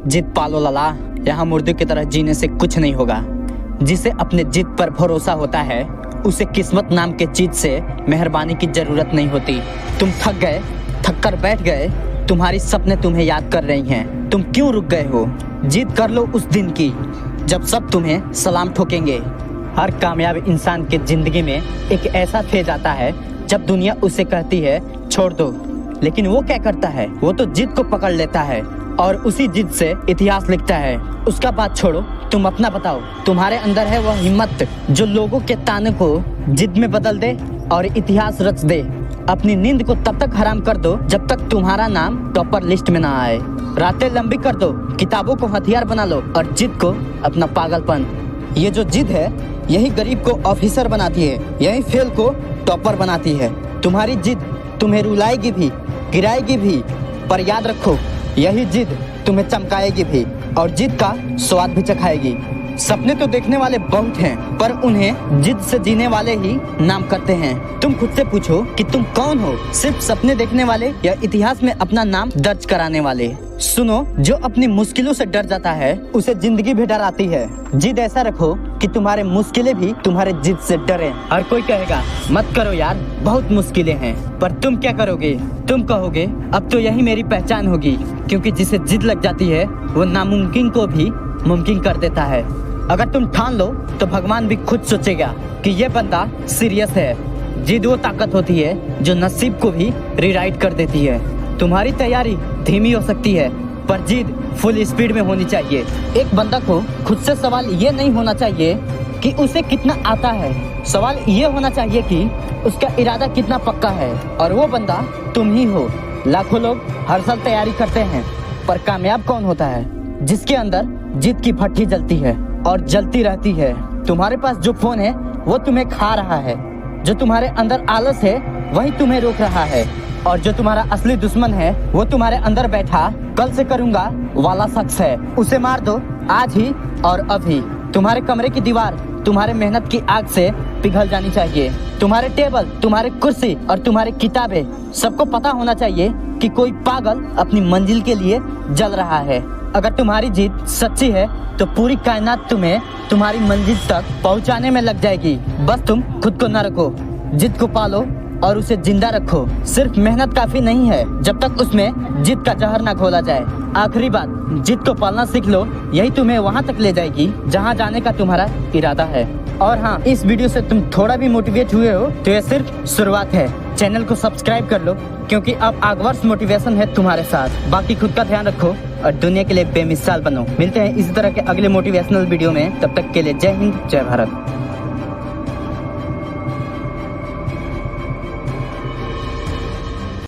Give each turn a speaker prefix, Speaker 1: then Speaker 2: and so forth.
Speaker 1: जिद पालो लाला, यहाँ मुर्दे की तरह जीने से कुछ नहीं होगा। जिसे अपने जिद पर भरोसा होता है उसे किस्मत नाम के चीज से मेहरबानी की जरूरत नहीं होती। तुम थक गए, थक कर बैठ गए, तुम्हारी सपने तुम्हें याद कर रही हैं। तुम क्यों रुक गए हो? जिद कर लो उस दिन की जब सब तुम्हें सलाम ठोकेंगे। हर कामयाब इंसान के जिंदगी में एक ऐसा फेज आता है जब दुनिया उसे कहती है छोड़ दो, लेकिन वो क्या करता है? वो तो जिद को पकड़ लेता है और उसी जिद से इतिहास लिखता है। उसका बात छोड़ो, तुम अपना बताओ। तुम्हारे अंदर है वह हिम्मत जो लोगों के ताने को जिद में बदल दे और इतिहास रच दे। अपनी नींद को तब तक हराम कर दो जब तक तुम्हारा नाम टॉपर लिस्ट में ना आए। रातें लंबी कर दो, किताबों को हथियार बना लो और जिद को अपना पागलपन। ये जो जिद है यही गरीब को ऑफिसर बनाती है, यही फेल को टॉपर बनाती है। तुम्हारी जिद तुम्हें रुलाएगी भी, गिराएगी भी, पर याद रखो यही जिद तुम्हें चमकाएगी भी और जिद का स्वाद भी चखाएगी। सपने तो देखने वाले बहुत हैं, पर उन्हें जिद से जीने वाले ही नाम करते हैं। तुम खुद से पूछो कि तुम कौन हो? सिर्फ सपने देखने वाले या इतिहास में अपना नाम दर्ज कराने वाले? सुनो, जो अपनी मुश्किलों से डर जाता है उसे जिंदगी भी डराती है। जिद ऐसा रखो कि तुम्हारे मुश्किलें भी तुम्हारे जिद से डरे। हर कोई कहेगा मत करो यार, बहुत मुश्किलें हैं, पर तुम क्या करोगे? तुम कहोगे अब तो यही मेरी पहचान होगी, क्योंकि जिसे जिद लग जाती है वो नामुमकिन को भी मुमकिन कर देता है। अगर तुम ठान लो तो भगवान भी खुद सोचेगा कि ये बंदा सीरियस है। जिद वो ताकत होती है जो नसीब को भी रिराइट कर देती है। तुम्हारी तैयारी धीमी हो सकती है, पर जिद फुल स्पीड में होनी चाहिए। एक बंदा को खुद से सवाल ये नहीं होना चाहिए कि उसे कितना आता है, सवाल ये होना चाहिए कि उसका इरादा कितना पक्का है, और वो बंदा तुम ही हो। लाखों लोग हर साल तैयारी करते हैं, पर कामयाब कौन होता है? जिसके अंदर जिद की भट्टी जलती है और जलती रहती है। तुम्हारे पास जो फोन है वो तुम्हें खा रहा है, जो तुम्हारे अंदर आलस है वही तुम्हें रोक रहा है, और जो तुम्हारा असली दुश्मन है वो तुम्हारे अंदर बैठा कल से करूंगा वाला शख्स है। उसे मार दो आज ही और अभी। तुम्हारे कमरे की दीवार तुम्हारे मेहनत की आग से पिघल जानी चाहिए। तुम्हारे टेबल, तुम्हारे कुर्सी और तुम्हारी किताबें, सबको पता होना चाहिए कि कोई पागल अपनी मंजिल के लिए जल रहा है। अगर तुम्हारी जिद सच्ची है तो पूरी कायनात तुम्हें तुम्हारी मंजिल तक पहुंचाने में लग जाएगी। बस तुम खुद को न रखो, जिद को पालो और उसे जिंदा रखो। सिर्फ मेहनत काफी नहीं है जब तक उसमें जिद का जहर न घोला जाए। आखिरी बात, जिद को पालना सीख लो, यही तुम्हें वहां तक ले जाएगी जहां जाने का तुम्हारा इरादा है। और हाँ, इस वीडियो से तुम थोड़ा भी मोटिवेट हुए हो तो ये सिर्फ शुरुआत है। चैनल को सब्सक्राइब कर लो, क्योंकि अब आगवर्ष मोटिवेशन है तुम्हारे साथ। बाकी खुद का ध्यान रखो और दुनिया के लिए बेमिसाल बनो। मिलते हैं इसी तरह के अगले मोटिवेशनल वीडियो में, तब तक के लिए जय हिंद, जय भारत।